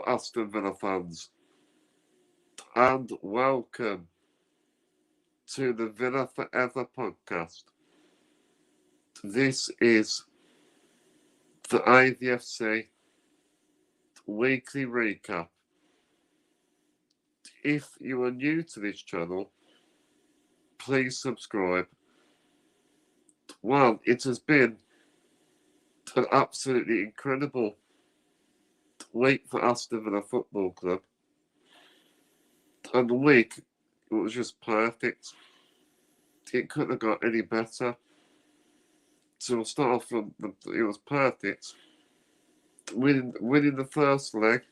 Aston Villa fans, and welcome to the Villa Forever podcast. This is the AVFC weekly recap. If you are new to this channel, please subscribe. Well, it has been an absolutely incredible week for Aston Villa Football Club. And the week, it was just perfect. It couldn't have got any better. So we'll start off from it was perfect. Winning the first leg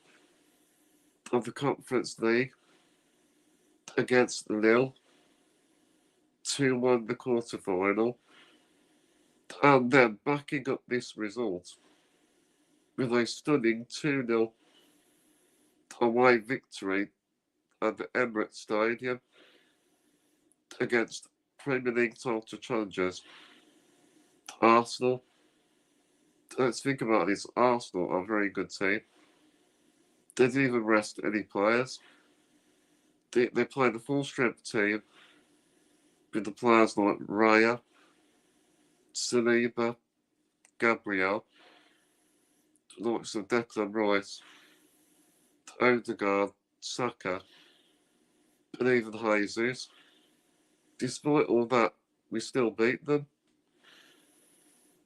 of the Conference League against Lille, 2-1 the quarter-final, and then backing up this result with a stunning 2-0 away victory at the EMERY Stadium against Premier League title challengers Arsenal. Let's think about this. Arsenal are a very good team. They didn't even rest any players. They played a full-strength team with the players like Raya, Saliba, Gabriel, the likes of Declan Rice, Odegaard, Saka, and even Jesus. Despite all that, we still beat them.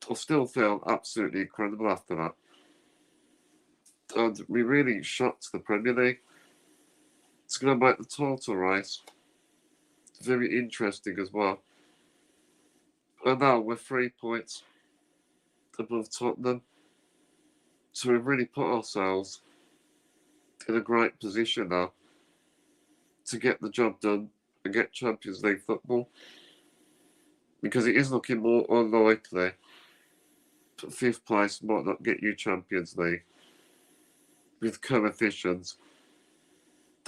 I still feel absolutely incredible after that. And we really shocked the Premier League. It's going to make the title race very interesting as well. And now we're 3 points above Tottenham. So we've really put ourselves in a great position now to get the job done and get Champions League football. Because it is looking more unlikely that fifth place might not get you Champions League with coefficients.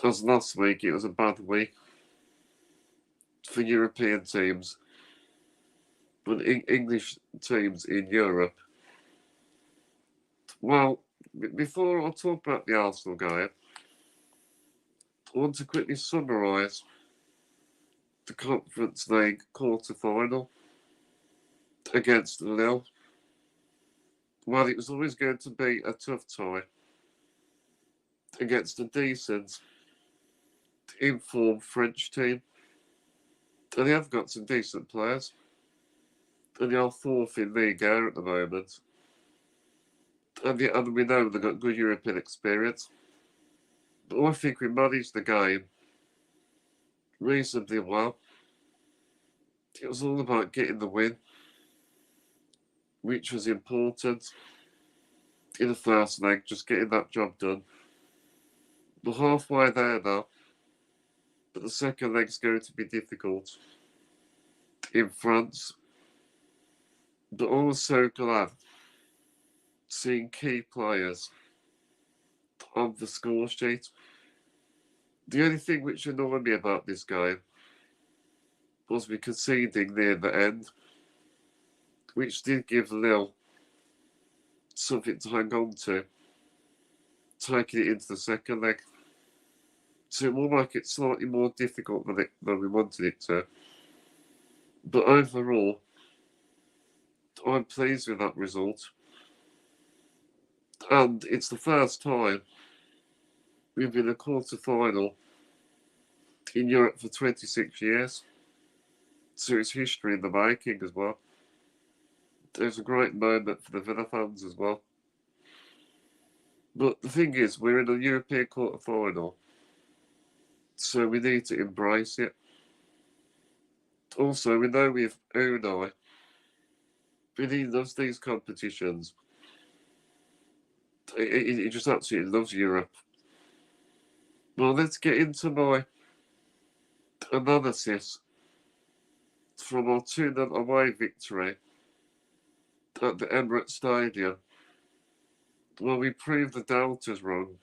As last week, it was a bad week for European teams, but English teams in Europe. Well, before I talk about the Arsenal game, I want to quickly summarise the Conference League quarter-final against Lille. Well, it was always going to be a tough tie against a decent, informed French team. And they have got some decent players. And they are fourth in Ligue 1 at the moment. And we know they've got good European experience. But I think we managed the game reasonably well. It was all about getting the win, which was important in the first leg, just getting that job done. We're halfway there now, but the second leg's going to be difficult in France. But also glad seeing key players on the score sheet. The only thing which annoyed me about this game was we conceding near the end, which did give Lille something to hang on to, taking it into the second leg. So it will make it slightly more difficult than we wanted it to. But overall, I'm pleased with that result. And it's the first time we've been a quarter-final in Europe for 26 years. So it's history in the making as well. There's a great moment for the Villa fans as well. But the thing is, we're in a European quarter-final, so we need to embrace it. Also, we know with Unai, he loves these competitions. He just absolutely loves Europe. Well, let's get into my analysis from our 2-0 away victory at the EMERY Stadium. Well, we proved the doubters wrong.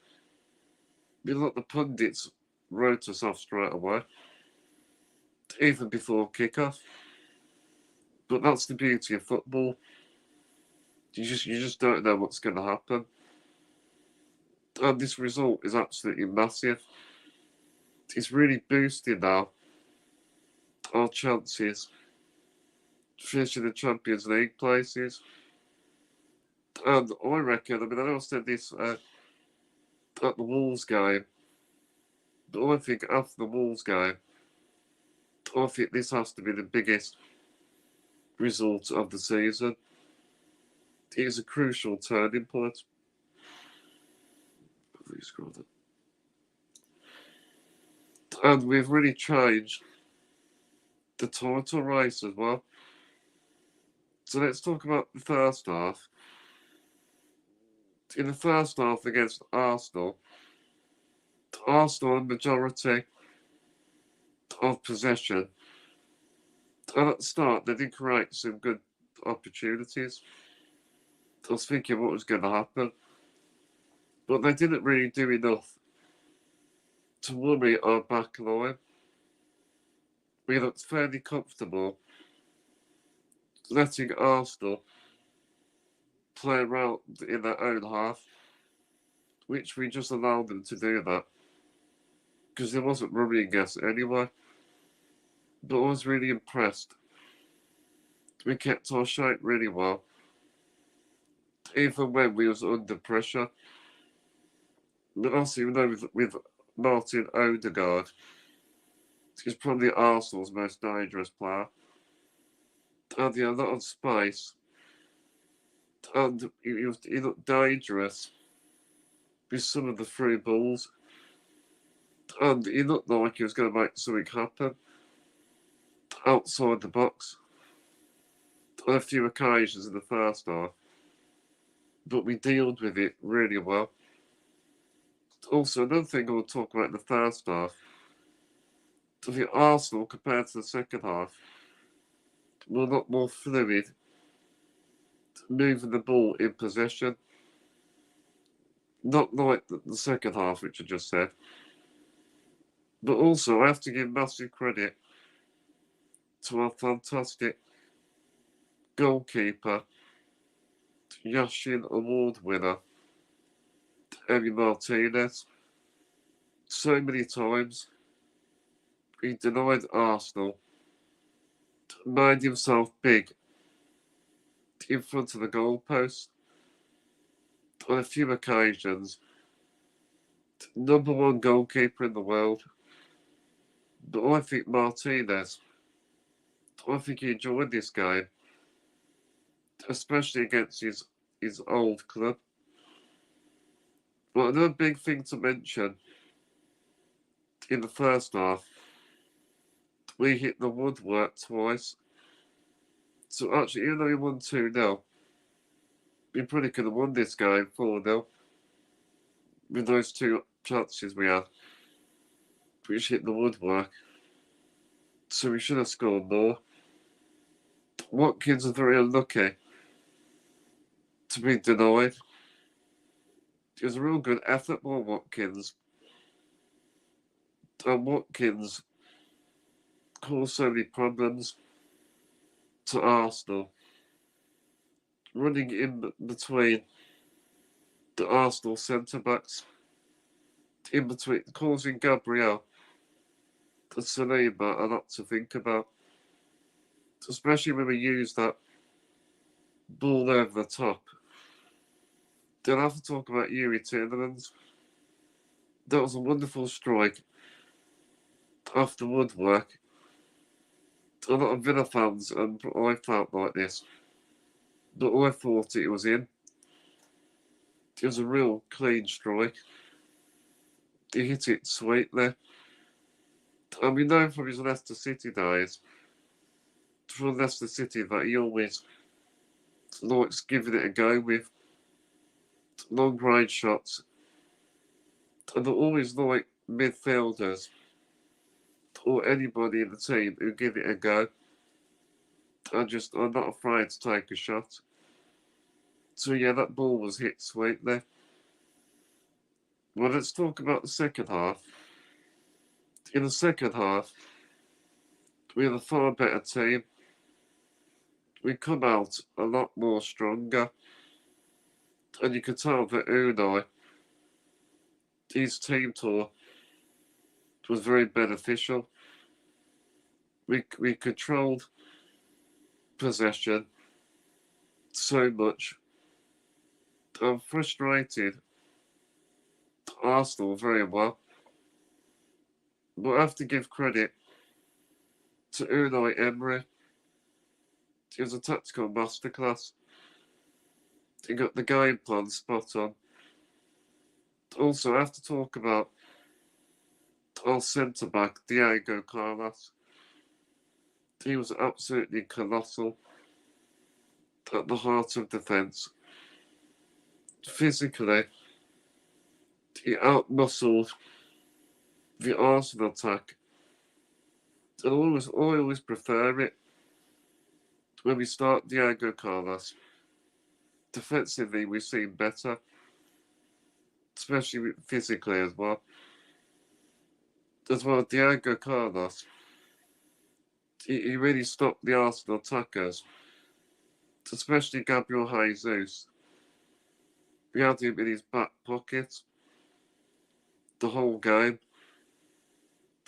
The pundits wrote us off straight away, even before kick-off. But that's the beauty of football. You just don't know what's going to happen. And this result is absolutely massive. It's really boosted now our chances finishing the Champions League places. And I reckon, I know I said this at the Wolves game, but I think after the Wolves game, I think this has to be the biggest result of the season. It is a crucial turning point. And we've really changed the title race as well. So let's talk about the first half. In the first half against Arsenal had majority of possession. And at the start, they did create some good opportunities. I was thinking what was going to happen. But they didn't really do enough to worry our back line. We looked fairly comfortable letting Arsenal play around in their own half, which we just allowed them to do that because they wasn't running us anyway. But I was really impressed. We kept our shape really well, even when we was under pressure. But also, you know, with Martin Odegaard, he's probably Arsenal's most dangerous player. And he had a lot of space. And he looked dangerous with some of the through balls. And he looked like he was going to make something happen outside the box on a few occasions in the first half. But we dealt with it really well. Also, another thing I want to talk about in the first half, I think Arsenal, compared to the second half, were a lot more fluid, moving the ball in possession. Not like the second half, which I just said. But also, I have to give massive credit to our fantastic goalkeeper, Yashin Award winner, EMERY Martinez. So many times, he denied Arsenal, made himself big in front of the goalpost. On a few occasions, number one goalkeeper in the world. But I think Martinez, I think he enjoyed this game, especially against his old club. But another big thing to mention in the first half, we hit the woodwork twice. So actually, even though we won 2-0, we probably could have won this game 4-0 with those two chances we had, which hit the woodwork. So we should have scored more. Watkins was very unlucky to be denied. It was a real good effort by Watkins. And Watkins caused so many problems to Arsenal. Running in between the Arsenal centre-backs, in between, causing Gabriel and Saliba a lot to think about. Especially when we use that ball over the top. Then I have to talk about Yuri Tielemans. That was a wonderful strike off the woodwork. A lot of Villa fans and I felt like this, but I thought it was in. It was a real clean strike. He hit it sweetly. And we know from his Leicester City days, from Leicester City, that he always likes giving it a go with long range shots. And I always like midfielders or anybody in the team who give it a go. I'm not afraid to take a shot. So yeah, that ball was hit sweetly. Well, let's talk about the second half. In the second half, we had a far better team. We come out a lot more stronger. And you can tell that Unai his team tour was very beneficial. We controlled possession so much. I'm frustrated. Arsenal very well, but I have to give credit to Unai Emery. It was a tactical masterclass. He got the game plan spot on. Also, I have to talk about our centre back, Diego Carlos. He was absolutely colossal at the heart of defence. Physically, he outmuscled the Arsenal attack. And I always prefer it when we start Diego Carlos. Defensively, we seem better, especially physically as well. As well, Diego Carlos, he really stopped the Arsenal attackers, especially Gabriel Jesus. We had him in his back pocket the whole game.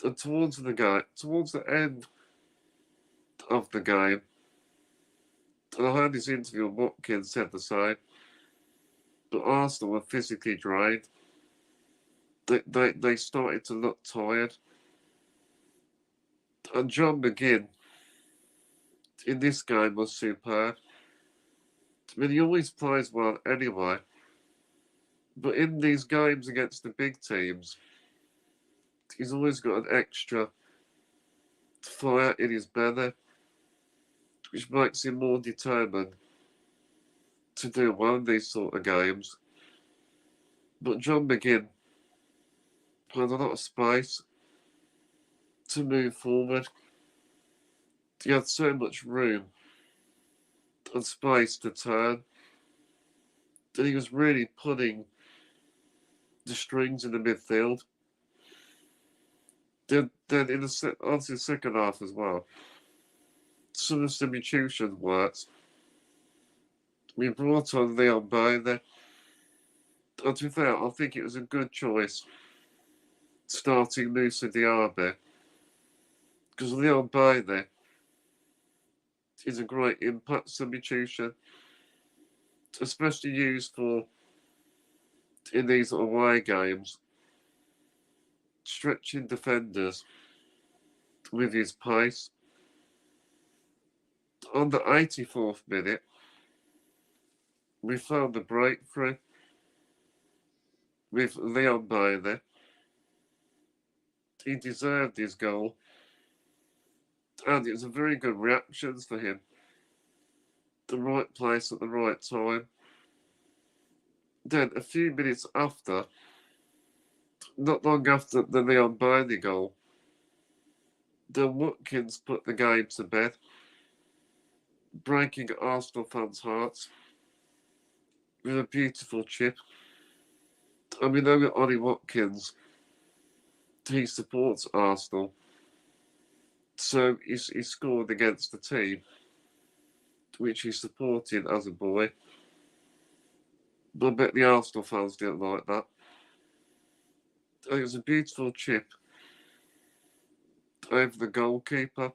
And towards the end of the game, and I heard this interview with Watkins said the same, but Arsenal were physically drained. They started to look tired. And John McGinn in this game was superb. I mean, he always plays well anyway. But in these games against the big teams, he's always got an extra fire in his belly, which makes him more determined to do well in these sort of games. But John McGinn had a lot of space to move forward. He had so much room and space to turn that he was really pulling the strings in the midfield. Then in the second half as well, some of the substitutions worked. We brought on Leon Bailey. And to be fair, I think it was a good choice starting Moussa Diaby, because Leon Bailey is a great impact substitution, especially used for in these away games, stretching defenders with his pace. On the 84th minute, we found a breakthrough with Leon Bailey. He deserved his goal, and it was a very good reaction for him. The right place at the right time. Then, a few minutes after, not long after the Leon Bailey goal, then Watkins put the game to bed, breaking Arsenal fans' hearts with a beautiful chip. And we know that Ollie Watkins, he supports Arsenal, so he scored against the team which he supported as a boy. But I bet the Arsenal fans didn't like that. It was a beautiful chip over the goalkeeper.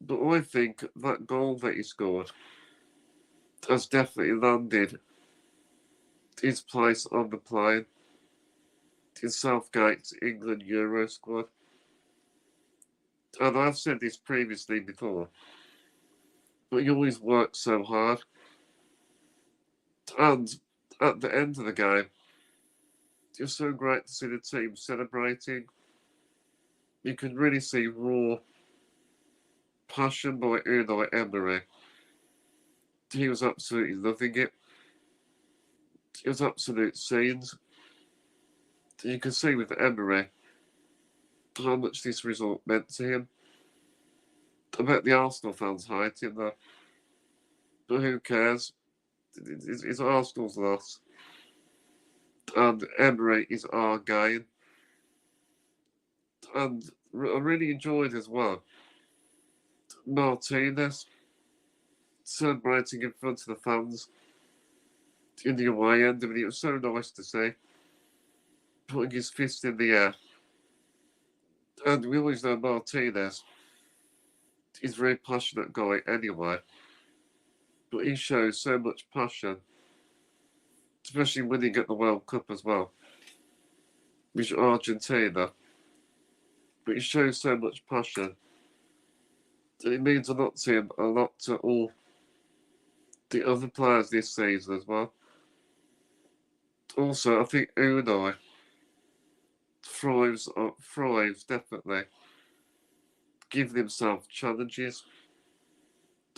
But I think that goal that he scored has definitely landed his place on the plane in Southgate's England Euro squad. And I've said this previously before, but he always works so hard. And at the end of the game, it was so great to see the team celebrating. You could really see raw passion by Unai Emery. He was absolutely loving it. It was absolute scenes. You can see with Emery how much this result meant to him. I bet the Arsenal fans hate him though. But who cares? It's Arsenal's loss. And Emery is our gain. And I really enjoyed as well Martinez celebrating in front of the fans in the away end. I mean, it was so nice to see. putting his fist in the air. And we always know Martinez is a very passionate guy anyway. But he shows so much passion, especially winning at the World Cup as well, which is Argentina. But he shows so much passion. And it means a lot to him, a lot to all the other players this season as well. Also, I think Unai thrives definitely, giving himself challenges.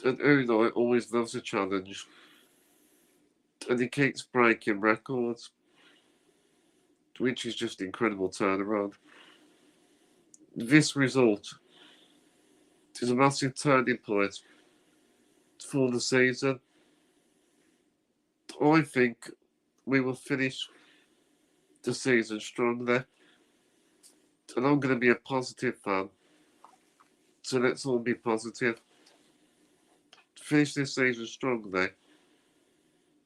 And Unai always loves a challenge. And he keeps breaking records, which is just incredible turnaround. This result is a massive turning point for the season. I think we will finish the season strongly. And I'm going to be a positive fan. So let's all be positive. Finish this season strongly.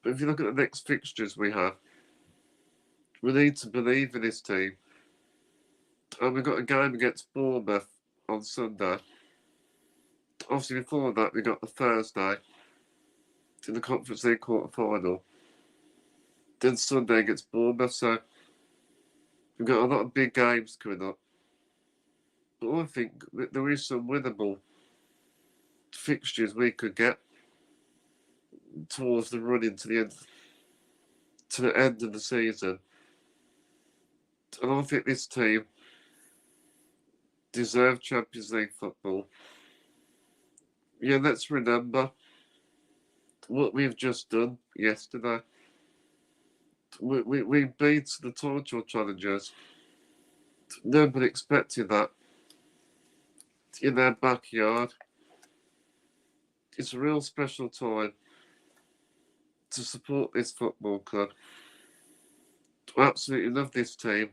But if you look at the next fixtures we have, we need to believe in this team. And we've got a game against Bournemouth on Sunday. Obviously, before that, we got the Thursday in the Conference League quarter-final. Then Sunday against Bournemouth. So we've got a lot of big games coming up. But I think that there is some winnable fixtures we could get towards the run into the end of the season. And I think this team deserve Champions League football. Yeah, let's remember what we've just done yesterday. We beat the title challengers. Nobody expected that in their backyard. It's a real special time to support this football club. I absolutely love this team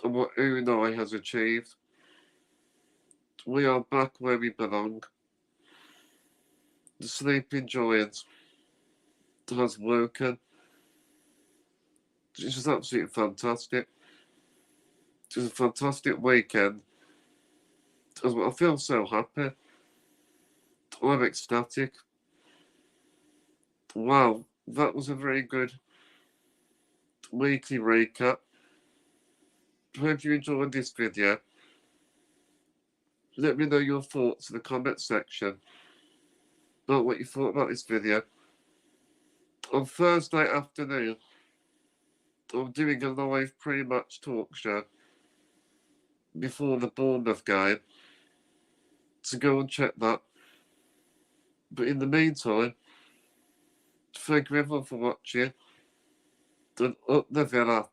and what Unai has achieved. We are back where we belong. The sleeping giant has woken. It's just absolutely fantastic. It was a fantastic weekend. I feel so happy. I'm ecstatic. Wow, that was a very good weekly recap. Hope you enjoyed this video. Let me know your thoughts in the comment section about what you thought about this video. On Thursday afternoon, I'm doing a live pre-match talk show before the Bournemouth game. So go and check that. But in the meantime, thank you everyone for watching. And up the Villa.